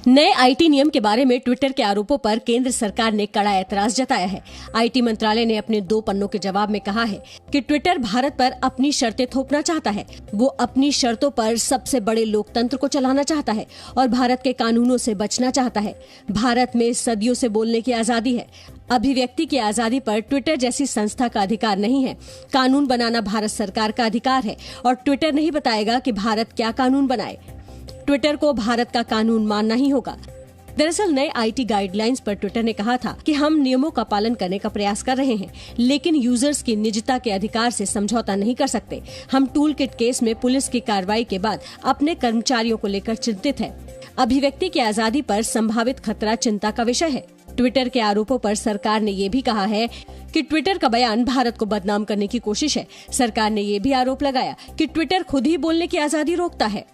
नए आईटी नियम के बारे में ट्विटर के आरोपों पर केंद्र सरकार ने कड़ा ऐतराज जताया है। आईटी मंत्रालय ने अपने 2 पन्नों के जवाब में कहा है कि ट्विटर भारत पर अपनी शर्तें थोपना चाहता है। वो अपनी शर्तों पर सबसे बड़े लोकतंत्र को चलाना चाहता है और भारत के कानूनों से बचना चाहता है। भारत में सदियों से बोलने की आजादी है। अभिव्यक्ति की आजादी पर ट्विटर जैसी संस्था का अधिकार नहीं है। कानून बनाना भारत सरकार का अधिकार है और ट्विटर नहीं बताएगा कि भारत क्या कानून बनाए। ट्विटर को भारत का कानून मानना ही होगा। दरअसल नए आईटी गाइडलाइंस पर ट्विटर ने कहा था कि हम नियमों का पालन करने का प्रयास कर रहे हैं, लेकिन यूजर्स की निजता के अधिकार से समझौता नहीं कर सकते। हम टूल किट केस में पुलिस की कार्रवाई के बाद अपने कर्मचारियों को लेकर चिंतित हैं। अभिव्यक्ति की आजादी पर संभावित खतरा चिंता का विषय है। ट्विटर के आरोपों पर सरकार ने ये भी कहा है कि ट्विटर का बयान भारत को बदनाम करने की कोशिश है। सरकार ने ये भी आरोप लगाया कि ट्विटर खुद ही बोलने की आजादी रोकता है।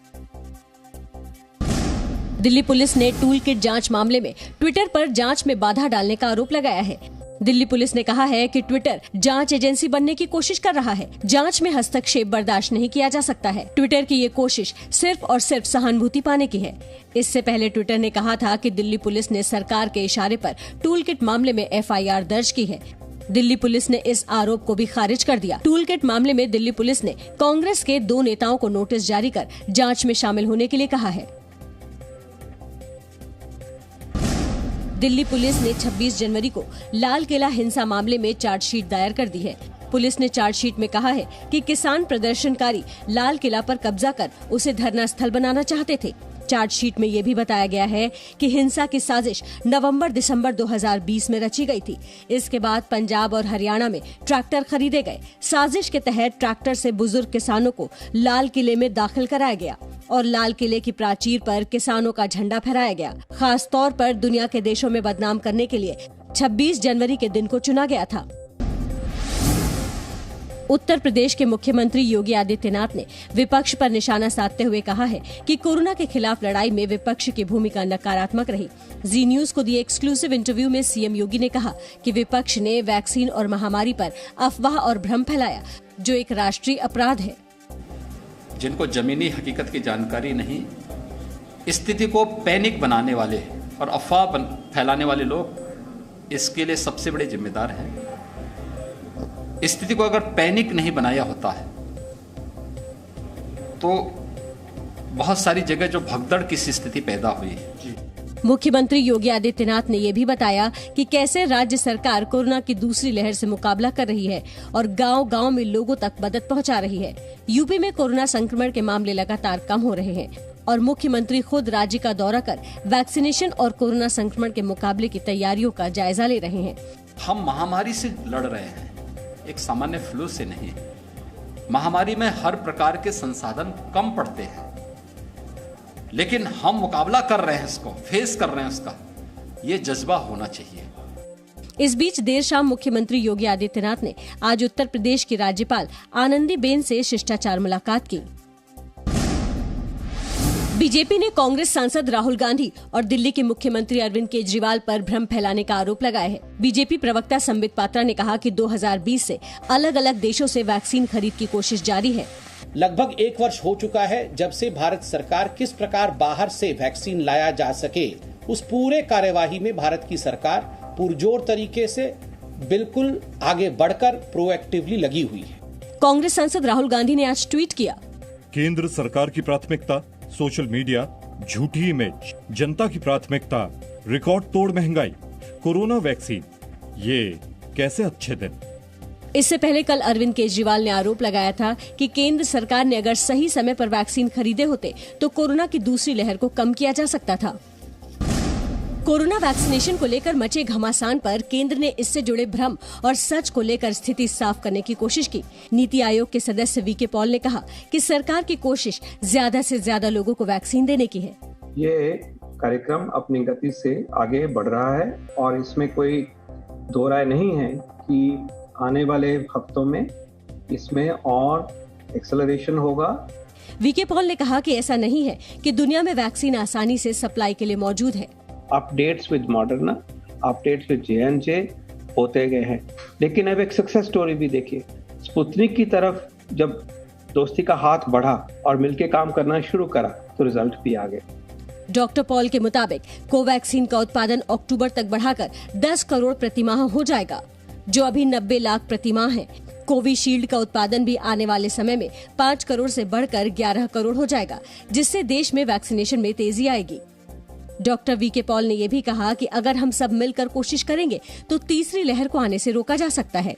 दिल्ली पुलिस ने टूल किट जांच मामले में ट्विटर पर जांच में बाधा डालने का आरोप लगाया है। दिल्ली पुलिस ने कहा है कि ट्विटर जांच एजेंसी बनने की कोशिश कर रहा है। जांच में हस्तक्षेप बर्दाश्त नहीं किया जा सकता है। ट्विटर की ये कोशिश सिर्फ और सिर्फ सहानुभूति पाने की है। इससे पहले ट्विटर ने कहा था कि दिल्ली पुलिस ने सरकार के इशारे पर टूल किट मामले में FIR दर्ज की है। दिल्ली पुलिस ने इस आरोप को भी खारिज कर दिया। टूल किट मामले में दिल्ली पुलिस ने कांग्रेस के 2 नेताओं को नोटिस जारी कर जांच में शामिल होने के लिए कहा है। दिल्ली पुलिस ने 26 जनवरी को लाल किला हिंसा मामले में चार्जशीट दायर कर दी है। पुलिस ने चार्जशीट में कहा है कि किसान प्रदर्शनकारी लाल किला पर कब्जा कर उसे धरना स्थल बनाना चाहते थे। चार्जशीट में ये भी बताया गया है कि हिंसा की साजिश नवंबर-दिसंबर 2020 में रची गई थी। इसके बाद पंजाब और हरियाणा में ट्रैक्टर खरीदे गए। साजिश के तहत ट्रैक्टर से बुजुर्ग किसानों को लाल किले में दाखिल कराया गया और लाल किले की प्राचीर पर किसानों का झंडा फहराया गया। खास तौर पर दुनिया के देशों में बदनाम करने के लिए 26 जनवरी के दिन को चुना गया था। उत्तर प्रदेश के मुख्यमंत्री योगी आदित्यनाथ ने विपक्ष पर निशाना साधते हुए कहा है कि कोरोना के खिलाफ लड़ाई में विपक्ष की भूमिका नकारात्मक रही। जी न्यूज को दिए एक्सक्लूसिव इंटरव्यू में सीएम योगी ने कहा कि विपक्ष ने वैक्सीन और महामारी पर अफवाह और भ्रम फैलाया, जो एक राष्ट्रीय अपराध है। जिनको जमीनी हकीकत की जानकारी नहीं, स्थिति को पैनिक बनाने वाले और अफवाह फैलाने वाले लोग इसके लिए सबसे बड़े जिम्मेदार हैं। स्थिति को अगर पैनिक नहीं बनाया होता है तो बहुत सारी जगह जो भगदड़ की स्थिति पैदा हुई है। मुख्यमंत्री योगी आदित्यनाथ ने ये भी बताया कि कैसे राज्य सरकार कोरोना की दूसरी लहर से मुकाबला कर रही है और गांव-गांव में लोगों तक मदद पहुंचा रही है। यूपी में कोरोना संक्रमण के मामले लगातार कम हो रहे हैं और मुख्यमंत्री खुद राज्य का दौरा कर वैक्सीनेशन और कोरोना संक्रमण के मुकाबले की तैयारियों का जायजा ले रहे हैं। हम महामारी से लड़ रहे हैं, एक सामान्य फ्लू से नहीं। महामारी में हर प्रकार के संसाधन कम पड़ते हैं, लेकिन हम मुकाबला कर रहे हैं, इसको फेस कर रहे हैं। उसका ये जज्बा होना चाहिए। इस बीच देर शाम मुख्यमंत्री योगी आदित्यनाथ ने आज उत्तर प्रदेश की राज्यपाल आनंदीबेन से शिष्टाचार मुलाकात की। बीजेपी ने कांग्रेस सांसद राहुल गांधी और दिल्ली के मुख्यमंत्री अरविंद केजरीवाल पर भ्रम फैलाने का आरोप लगाया है। बीजेपी प्रवक्ता संबित पात्रा ने कहा कि 2020 से अलग अलग देशों से वैक्सीन खरीद की कोशिश जारी है। लगभग 1 वर्ष हो चुका है जब से भारत सरकार किस प्रकार बाहर से वैक्सीन लाया जा सके, उस पूरे कार्यवाही में भारत की सरकार पुरजोर तरीके से बिल्कुल आगे बढ़कर प्रोएक्टिवली लगी हुई है। कांग्रेस सांसद राहुल गांधी ने आज ट्वीट किया, केंद्र सरकार की प्राथमिकता सोशल मीडिया, झूठी इमेज, जनता की प्राथमिकता रिकॉर्ड तोड़ महंगाई, कोरोना वैक्सीन, ये कैसे अच्छे दिन। इससे पहले कल अरविंद केजरीवाल ने आरोप लगाया था कि केंद्र सरकार ने अगर सही समय पर वैक्सीन खरीदे होते तो कोरोना की दूसरी लहर को कम किया जा सकता था। कोरोना वैक्सीनेशन को लेकर मचे घमासान पर केंद्र ने इससे जुड़े भ्रम और सच को लेकर स्थिति साफ करने की कोशिश की। नीति आयोग के सदस्य वीके पॉल ने कहा कि सरकार की कोशिश ज्यादा से ज्यादा लोगों को वैक्सीन देने की है। ये कार्यक्रम अपनी गति से आगे बढ़ रहा है और इसमें कोई दो राय नहीं है कि आने वाले हफ्तों में इसमें और एक्सेलरेशन होगा। वीके पॉल ने कहा कि ऐसा नहीं है कि दुनिया में वैक्सीन आसानी से सप्लाई के लिए मौजूद है। Updates with Moderna, updates with J&J होते गए हैं, लेकिन अब एक सक्सेस स्टोरी भी देखिए। स्पुतनिक की तरफ जब दोस्ती का हाथ बढ़ा और मिलके काम करना शुरू करा तो रिजल्ट भी आ गए। डॉक्टर पॉल के मुताबिक कोवैक्सीन का उत्पादन अक्टूबर तक बढ़ाकर 10 करोड़ प्रतिमाह हो जाएगा, जो अभी 90 लाख प्रतिमाह है। कोविशील्ड का उत्पादन भी आने वाले समय में 5 करोड़ से बढ़कर 11 करोड़ हो जाएगा, जिससे देश में वैक्सीनेशन में तेजी आएगी। डॉक्टर वी के पॉल ने यह भी कहा कि अगर हम सब मिलकर कोशिश करेंगे तो तीसरी लहर को आने से रोका जा सकता है।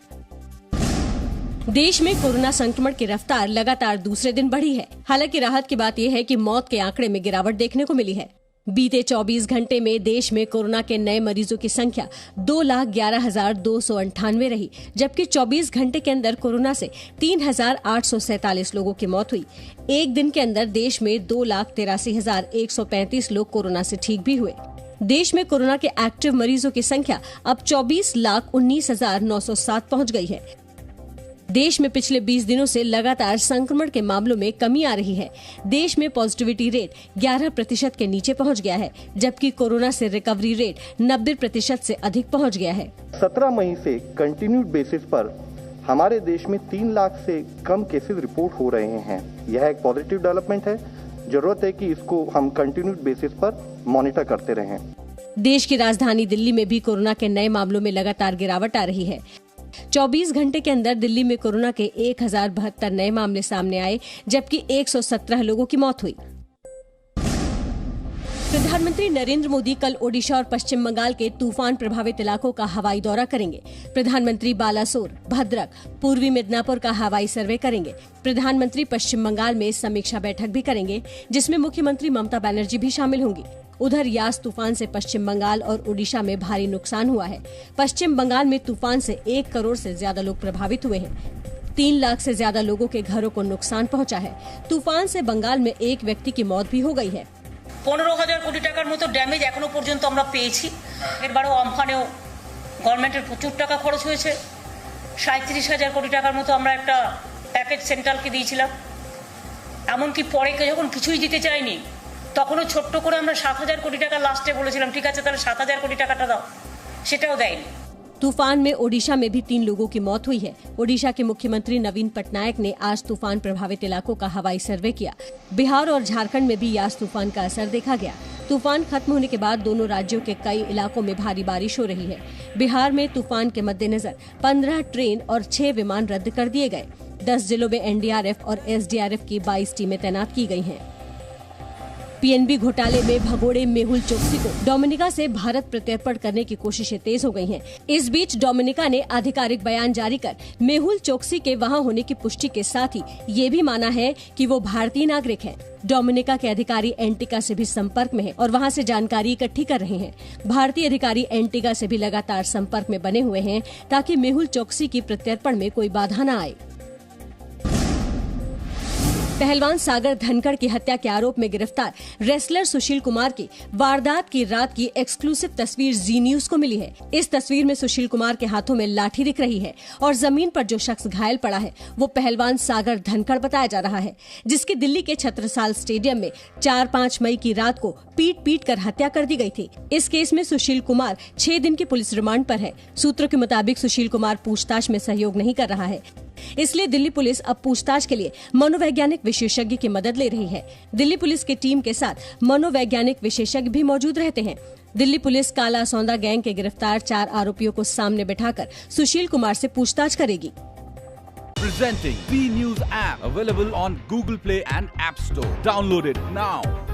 देश में कोरोना संक्रमण की रफ्तार लगातार दूसरे दिन बढ़ी है। हालांकि राहत की बात यह है कि मौत के आंकड़े में गिरावट देखने को मिली है। बीते 24 घंटे में देश में कोरोना के नए मरीजों की संख्या 2,11,298 रही, जबकि 24 घंटे के अंदर कोरोना से 3,847 लोगों की मौत हुई। एक दिन के अंदर देश में 2,83,135 लोग कोरोना से ठीक भी हुए। देश में कोरोना के एक्टिव मरीजों की संख्या अब 24,19,907 पहुंच गई है। देश में पिछले 20 दिनों से लगातार संक्रमण के मामलों में कमी आ रही है। देश में पॉजिटिविटी रेट 11% के नीचे पहुंच गया है, जबकि कोरोना से रिकवरी रेट 90% से अधिक पहुंच गया है। 17 मई से कंटिन्यूड बेसिस पर हमारे देश में 3 लाख से कम केसेस रिपोर्ट हो रहे हैं। यह एक पॉजिटिव डेवलपमेंट है। जरूरत है कि इसको हम कंटिन्यूड बेसिस पर मॉनिटर करते रहें। देश की राजधानी दिल्ली में भी कोरोना के नए मामलों में लगातार गिरावट आ रही है। 24 घंटे के अंदर दिल्ली में कोरोना के 1072 नए मामले सामने आए, जबकि 117 लोगों की मौत हुई। प्रधानमंत्री नरेंद्र मोदी कल ओडिशा और पश्चिम बंगाल के तूफान प्रभावित इलाकों का हवाई दौरा करेंगे। प्रधानमंत्री बालासोर, भद्रक, पूर्वी मिदनापुर का हवाई सर्वे करेंगे। प्रधानमंत्री पश्चिम बंगाल में समीक्षा बैठक भी करेंगे, जिसमें मुख्यमंत्री ममता बनर्जी भी शामिल होंगी। उधर यास तूफान से पश्चिम बंगाल और ओडिशा में भारी नुकसान हुआ है। पश्चिम बंगाल में तूफान से 1 करोड़ से ज्यादा लोग प्रभावित हुए हैं। 3 लाख से ज्यादा लोगों के घरों को नुकसान पहुंचा है। तूफान से बंगाल में एक व्यक्ति की मौत भी हो गई है। 15,000 কোটি টাকার মতো ড্যামেজ এখনো পর্যন্ত আমরা পেয়েছি। এবারও আমফানেও গভর্নমেন্টের প্রচুর টাকা খরচ হয়েছে। 37,000 কোটি টাকার মতো আমরা একটা প্যাকেজ সেন্ট্রালকে দিয়েছিলাম। এমনকি পরে যখন কিছুই দিতে চাইনি, তখনও ছোট্ট করে আমরা 7,000 কোটি টাকা লাস্টে বলেছিলাম, ঠিক আছে তাহলে 7,000 কোটি টাকাটা দাও, সেটাও দেয়নি। तूफान में ओडिशा में भी 3 लोगों की मौत हुई है। ओडिशा के मुख्यमंत्री नवीन पटनायक ने आज तूफान प्रभावित इलाकों का हवाई सर्वे किया। बिहार और झारखंड में भी यास तूफान का असर देखा गया। तूफान खत्म होने के बाद दोनों राज्यों के कई इलाकों में भारी बारिश हो रही है। बिहार में तूफान के मद्देनजर 15 ट्रेन और 6 विमान रद्द कर दिए गए। 10 जिलों में एनडीआरएफ और एसडीआरएफ की 22 टीमें तैनात की गई हैं। पीएनबी घोटाले में भगोड़े मेहुल चोकसी को डोमिनिका से भारत प्रत्यर्पण करने की कोशिशें तेज हो गई हैं। इस बीच डोमिनिका ने आधिकारिक बयान जारी कर मेहुल चोकसी के वहां होने की पुष्टि के साथ ही ये भी माना है कि वो भारतीय नागरिक हैं। डोमिनिका के अधिकारी एंटिगा से भी संपर्क में हैं और वहां से जानकारी इकट्ठी कर रहे हैं। भारतीय अधिकारी एंटिगा से भी लगातार संपर्क में बने हुए हैं ताकि मेहुल चोकसी की प्रत्यर्पण में कोई बाधा न आए। पहलवान सागर धनखड़ की हत्या के आरोप में गिरफ्तार रेसलर सुशील कुमार की वारदात की रात की एक्सक्लूसिव तस्वीर जी न्यूज को मिली है। इस तस्वीर में सुशील कुमार के हाथों में लाठी दिख रही है और जमीन पर जो शख्स घायल पड़ा है वो पहलवान सागर धनखड़ बताया जा रहा है, जिसकी दिल्ली के छत्रसाल स्टेडियम में 4-5 मई की रात को पीट कर हत्या कर दी गई थी। इस केस में सुशील कुमार 6 दिन की पुलिस रिमांड पर है। सूत्रों के मुताबिक सुशील कुमार पूछताछ में सहयोग नहीं कर रहा है, इसलिए दिल्ली पुलिस अब पूछताछ के लिए मनोवैज्ञानिक विशेषज्ञ की मदद ले रही है। दिल्ली पुलिस की टीम के साथ मनोवैज्ञानिक विशेषज्ञ भी मौजूद रहते हैं। दिल्ली पुलिस काला सौंदा गैंग के गिरफ्तार 4 आरोपियों को सामने बिठाकर सुशील कुमार से पूछताछ करेगी। Presenting B News app available on Google Play and App Store. Download it now.